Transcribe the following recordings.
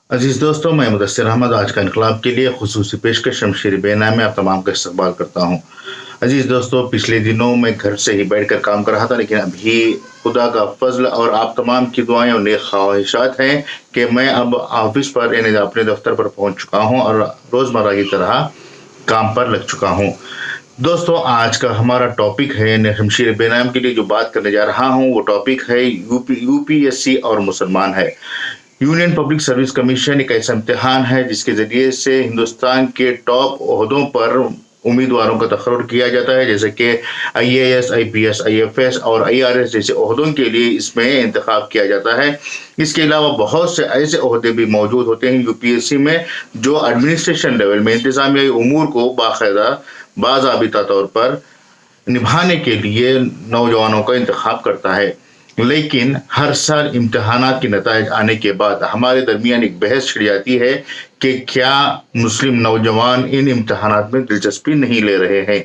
अजीज दोस्तों, मैं मुदस्सिर अहमद आज का इनकलाब के लिए खुसूसी पेशकश शमशीर बेना में आप तमाम का इस्तकबाल करता हूँ। अजीज दोस्तों, पिछले दिनों मैं घर से ही बैठकर काम कर रहा था, लेकिन अभी खुदा का फजल और आप तमाम की दुआएं और नेक ख्वाहिशात हैं कि मैं अब ऑफिस पर यानी अपने दफ्तर पर पहुंच चुका हूं और रोज़मर्रा की तरह काम पर लग चुका हूं। दोस्तों, आज का हमारा टॉपिक है, शमशीर बेनाम के लिए जो बात करने जा रहा हूं वो टॉपिक है यूपीएससी और मुसलमान है। यूनियन पब्लिक सर्विस कमीशन एक ऐसा इम्तिहान है जिसके जरिए से हिंदुस्तान के टॉप ओहदों पर उम्मीदवारों का तखर्रुर किया जाता है, जैसे कि आईएएस, आईपीएस, आईएफएस और आईआरएस जैसे ओहदों के लिए इसमें इंतखाब किया जाता है। इसके अलावा बहुत से ऐसे ओहदे भी मौजूद होते हैं यूपीएससी में जो एडमिनिस्ट्रेशन लेवल में इंतजामिया उमूर को बाकायदा बाज़ाबिता तौर पर निभाने के लिए नौजवानों का इंतखाब करता है। लेकिन हर साल इम्तहानात के नताइज आने के बाद हमारे दरमियान एक बहस छिड़ जाती है कि क्या मुस्लिम नौजवान इन इम्तहानात में दिलचस्पी नहीं ले रहे हैं।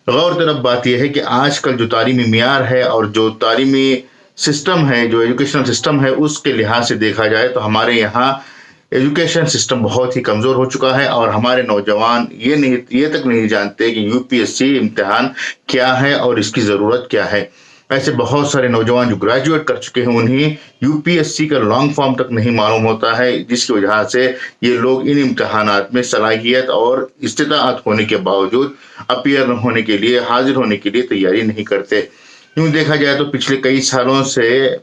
गौर तलब बात यह है कि आजकल जो तालीमी मियार है और जो तालीमी सिस्टम है, जो एजुकेशनल सिस्टम है, उसके लिहाज से देखा जाए तो हमारे यहाँ एजुकेशन सिस्टम बहुत ही कमज़ोर हो चुका है और हमारे नौजवान ये तक नहीं जानते कि यूपीएससी इम्तिहान क्या है और इसकी ज़रूरत क्या है। ऐसे बहुत सारे नौजवान जो ग्रेजुएट कर चुके हैं उन्हें यूपीएससी का लॉन्ग फॉर्म तक नहीं मालूम होता है, जिसकी वजह से ये लोग इन इम्तहानात में सलाहियत और इस्तिताअत होने के बावजूद अपीयर होने के लिए, हाजिर होने के लिए तैयारी नहीं करते। यूँ देखा जाए तो पिछले कई सालों से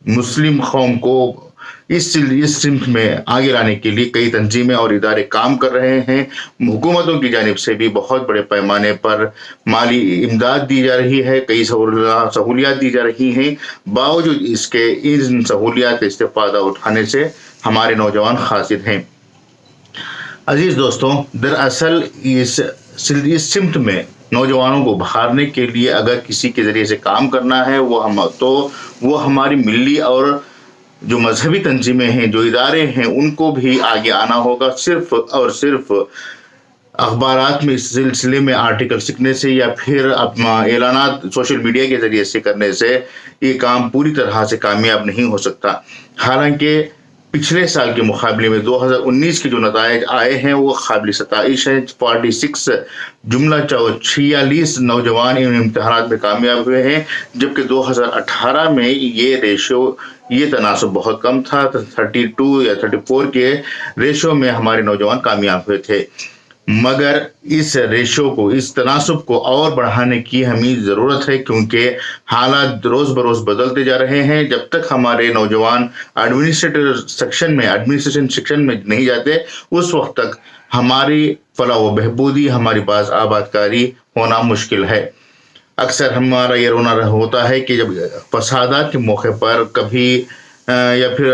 मुस्लिम कौम को इस सिमत में आगे लाने के लिए कई तंजीमें और इदारे काम कर रहे हैं। हुकूमतों की जानिब से भी बहुत बड़े पैमाने पर माली इमदाद दी जा रही है, कई सहूलियात दी जा रही हैं। बावजूद इसके इन सहूलियात का इस्तेफादा उठाने से हमारे नौजवान खासिद हैं। अजीज दोस्तों, दरअसल इस सिमत में नौजवानों को बहारने के लिए अगर किसी के ज़रिए से काम करना है वो हमारी मिली और जो मजहबी तंजीमें हैं, जो इदारे हैं, उनको भी आगे आना होगा। सिर्फ और सिर्फ अखबारात में इस सिलसिले में आर्टिकल लिखने से या फिर अपना ऐलानात सोशल मीडिया के ज़रिए से करने से ये काम पूरी तरह से कामयाब नहीं हो सकता। हालांकि पिछले साल के मुकाबले में 2019 के जो नताइज आए हैं वो काबिल सताइश है। 46 नौजवान इन इम्तहानात में कामयाब हुए हैं, जबकि 2018 में ये तनासब बहुत कम था। 32 या 34 के रेशो में हमारे नौजवान कामयाब हुए थे। मगर इस रेशो को, इस तनासब को और बढ़ाने की हमें ज़रूरत है, क्योंकि हालात रोज़ बरोज़ बदलते जा रहे हैं। जब तक हमारे नौजवान एडमिनिस्ट्रेशन सेक्शन में नहीं जाते, उस वक्त तक हमारी फलाह व बहबूदी, हमारी बाज़ आबादकारी होना मुश्किल है। अक्सर हमारा ये रोना होता है कि जब फसादात के मौके पर कभी या फिर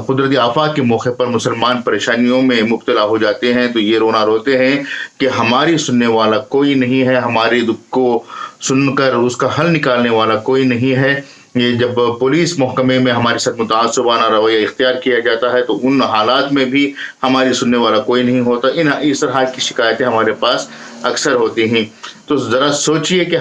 कुदरती आफात के मौके पर मुसलमान परेशानियों में मुब्तला हो जाते हैं तो ये रोना रोते हैं कि हमारी सुनने वाला कोई नहीं है, हमारे दुख को सुनकर उसका हल निकालने वाला कोई नहीं है। ये जब पुलिस महकमे में हमारे साथ मुतासबाना रवैया इख्तियार किया जाता है तो उन हालात में भी हमारी सुनने वाला कोई नहीं होता। इस तरह की शिकायतें हमारे पास अक्सर होती हैं। तो ज़रा सोचिए कि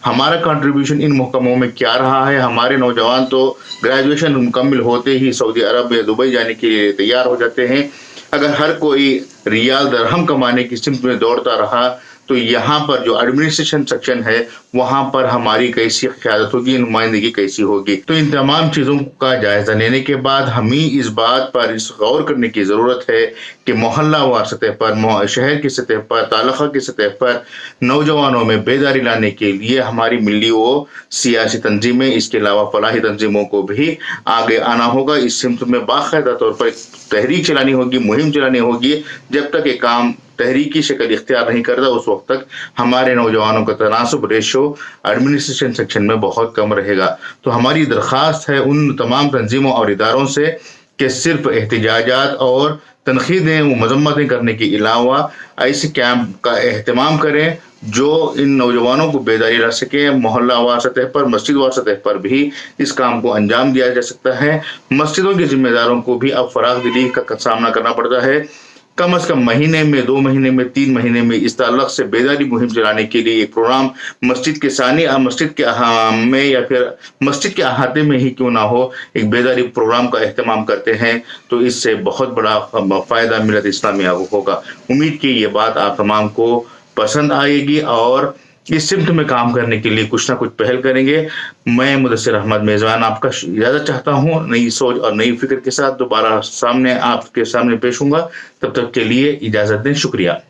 हमारा कंट्रीब्यूशन इन महकमों में क्या रहा है। हमारे नौजवान तो ग्रेजुएशन मुकम्मल होते ही सऊदी अरब या दुबई जाने के लिए तैयार हो जाते हैं। अगर हर कोई रियाल दरहम कमाने की सिमत में दौड़ता रहा तो यहाँ पर जो एडमिनिस्ट्रेशन सेक्शन है वहाँ पर हमारी कैसी क़यादत होगी, नुमाइंदगी कैसी होगी। तो इन तमाम चीज़ों का जायज़ा लेने के बाद हमें इस बात पर गौर करने की ज़रूरत है कि मोहल्लावार सतह पर, शहर की सतह पर, तालुक़ा की सतह पर नौजवानों में बेदारी लाने के लिए हमारी मिली व सियासी तंजीमें, इसके अलावा फलाही तंजीमों को भी आगे आना होगा। इस सिमत में बाकायदा तौर पर तहरीक चलानी होगी, मुहिम चलानी होगी। जब तक ये काम तहरीकी शक्ल इख्तियार नहीं करता उस वक्त तक हमारे नौजवानों का तनासब रेशो एडमिनिस्ट्रेशन सेक्शन में बहुत कम रहेगा। तो हमारी दरख्वास्त है उन तमाम तंजीमों और इदारों से कि सिर्फ एहतजाजात और तनखीदें व मजम्मतें करने के अलावा ऐसे कैंप का एहतमाम करें जो इन नौजवानों को बेदारी ला सके। मोहल्लावार सतह पर, मस्जिदवार सतह पर भी इस काम को अंजाम दिया जा सकता है। मस्जिदों के जिम्मेदारों को भी अब फराग दिली का सामना करना पड़ता है कम से कम महीने में, 2 महीने में, 3 महीने में इस ताल्लुक से बेदारी मुहिम चलाने के लिए एक प्रोग्राम मस्जिद के सानी मस्जिद के में या फिर मस्जिद के अहाते में ही क्यों ना हो, एक बेदारी प्रोग्राम का एहतमाम करते हैं तो इससे बहुत बड़ा फ़ायदा मिलत इस्लामिया को होगा। उम्मीद की ये बात आप तमाम को पसंद आएगी और इस सिमत में काम करने के लिए कुछ ना कुछ पहल करेंगे। मैं मुदस्सिर अहमद मेज़बान आपका इजाज़त चाहता हूँ। नई सोच और नई फ़िक्र के साथ दोबारा आपके सामने पेश होऊँगा। तब तक के लिए इजाज़त दें। शुक्रिया।